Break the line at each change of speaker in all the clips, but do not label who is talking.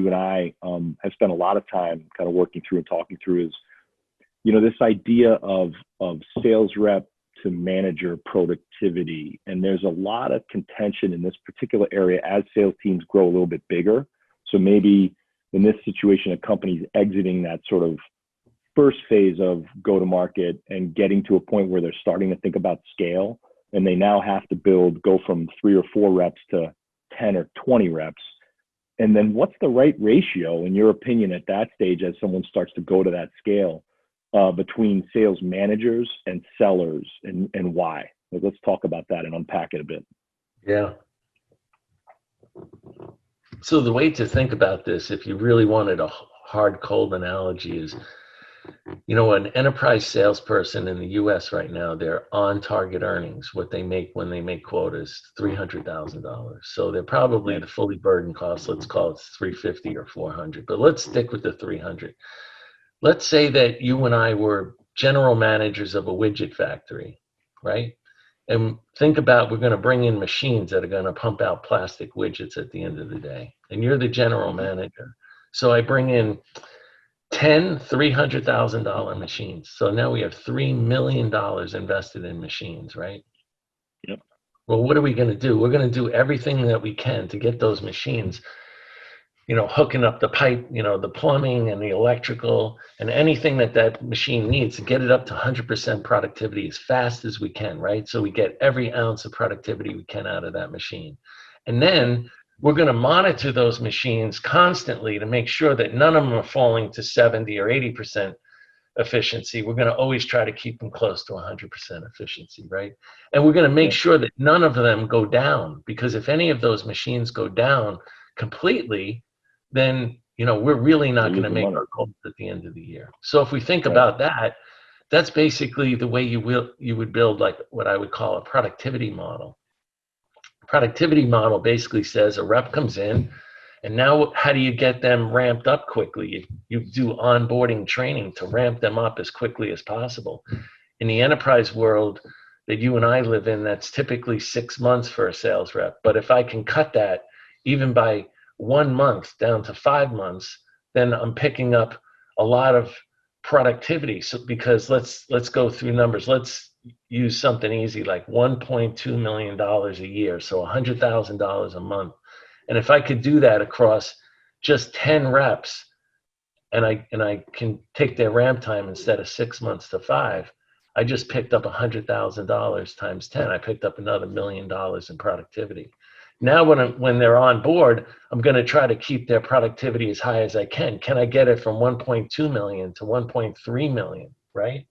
you and I have spent a lot of time kind of working through and talking through is, you know, this idea of sales rep to manager productivity. And there's a lot of contention in this particular area as sales teams grow a little bit bigger. So maybe in this situation, a company's exiting that sort of first phase of go to market and getting to a point where they're starting to think about scale, and they now have to go from 3 or 4 reps to 10 or 20 reps. And then what's the right ratio, in your opinion, at that stage as someone starts to go to that scale between sales managers and sellers, and why? Let's talk about that and unpack it a bit.
Yeah. So the way to think about this, if you really wanted a hard, cold analogy, is, you know, an enterprise salesperson in the US right now, their on target earnings, what they make when they make quotas, $300,000. So they're probably the fully burdened cost, let's call it 350 or 400, but let's stick with the 300. Let's say that you and I were general managers of a widget factory, right? And think about, we're going to bring in machines that are going to pump out plastic widgets at the end of the day. And you're the general manager. So I bring in 10 $300,000 machines. So now we have $3 million invested in machines, right?
Yep.
Well, what are we going to do? We're going to do everything that we can to get those machines, you know, hooking up the pipe, you know, the plumbing and the electrical and anything that that machine needs to get it up to 100% productivity as fast as we can, right? So we get every ounce of productivity we can out of that machine. And then we're going to monitor those machines constantly to make sure that none of them are falling to 70 or 80% efficiency. We're going to always try to keep them close to 100% efficiency, right? And we're going to make sure that none of them go down, because if any of those machines go down completely, then, you know, we're really not going to make our goals at the end of the year. So if we think about that, that's basically the way you would build like what I would call a productivity model. Productivity model basically says a rep comes in, and now how do you get them ramped up quickly? You do onboarding training to ramp them up as quickly as possible. In the enterprise world that you and I live in, that's typically 6 months for a sales rep. But if I can cut that even by 1 month down to 5 months, then I'm picking up a lot of productivity. So because let's go through numbers. Let's use something easy like $1.2 million a year, so $100,000 a month. And if I could do that across just 10 reps, and I can take their ramp time instead of 6 months to 5, I just picked up $100,000 times 10. I picked up another $1 million in productivity. Now when they're on board, I'm going to try to keep their productivity as high as I can. Can I get it from 1.2 million to 1.3 million, right?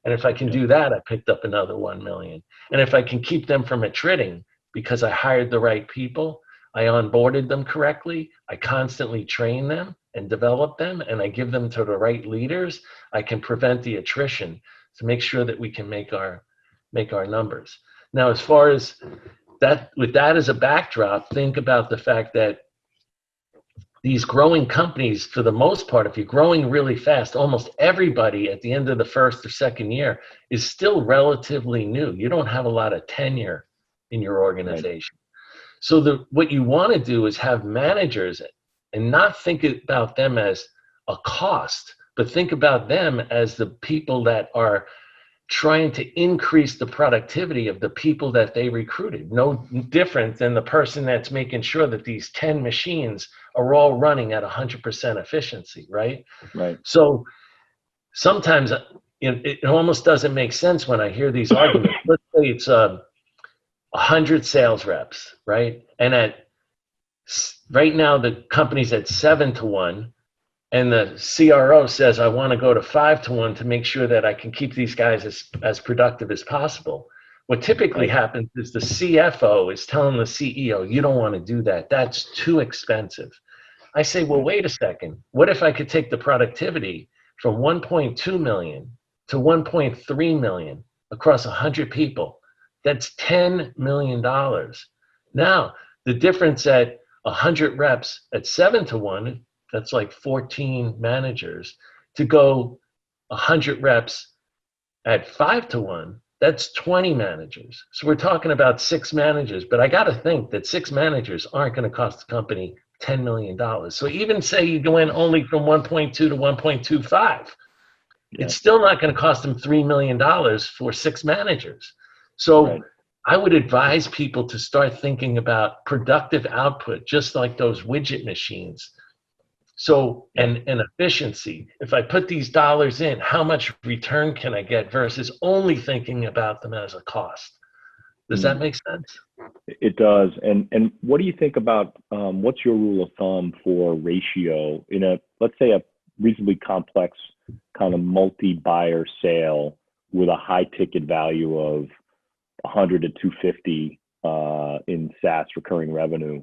And if I can do that, I picked up another 1 million. And if I can keep them from attriting because I hired the right people, I onboarded them correctly, I constantly train them and develop them, and I give them to the right leaders, I can prevent the attrition to make sure that we can make our numbers. Now, as far as that, with that as a backdrop, think about the fact that these growing companies, for the most part, if you're growing really fast, almost everybody at the end of the first or second year is still relatively new. You don't have a lot of tenure in your organization. Right. So what you want to do is have managers and not think about them as a cost, but think about them as the people that are trying to increase the productivity of the people that they recruited. No different than the person that's making sure that these 10 machines are all running at 100% efficiency, right?
Right.
So sometimes it almost doesn't make sense when I hear these arguments. Let's say it's 100 sales reps, right? And right now the company's at 7 to 1. And the CRO says, I want to go to 5 to 1 to make sure that I can keep these guys as productive as possible. What typically happens is the CFO is telling the CEO, you don't want to do that. That's too expensive. I say, well, wait a second. What if I could take the productivity from 1.2 million to 1.3 million across 100 people? That's $10 million. Now, the difference at 100 reps at 7 to 1, that's like 14 managers, to go 100 reps at 5 to 1, that's 20 managers. So we're talking about 6 managers, but I got to think that 6 managers aren't going to cost the company $10 million. So even say you go in only from 1.2 to 1.25, it's still not going to cost them $3 million for 6 managers. So I would advise people to start thinking about productive output, just like those widget machines. So, and efficiency. If I put these dollars in, how much return can I get versus only thinking about them as a cost? Does that make sense?
It does. And what do you think about, what's your rule of thumb for ratio in a, let's say, a reasonably complex kind of multi-buyer sale with a high ticket value of 100 to 250 in SaaS recurring revenue?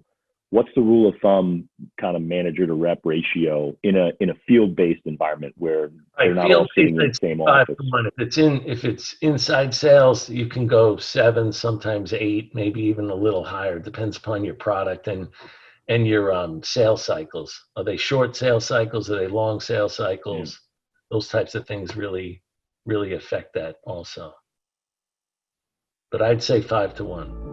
What's the rule of thumb kind of manager to rep ratio in a field-based environment where they're not all sitting in the same office?
If it's inside sales, you can go 7, sometimes 8, maybe even a little higher. Depends upon your product and your sales cycles. Are they short sales cycles? Are they long sales cycles? Those types of things really affect that also. But I'd say 5 to 1.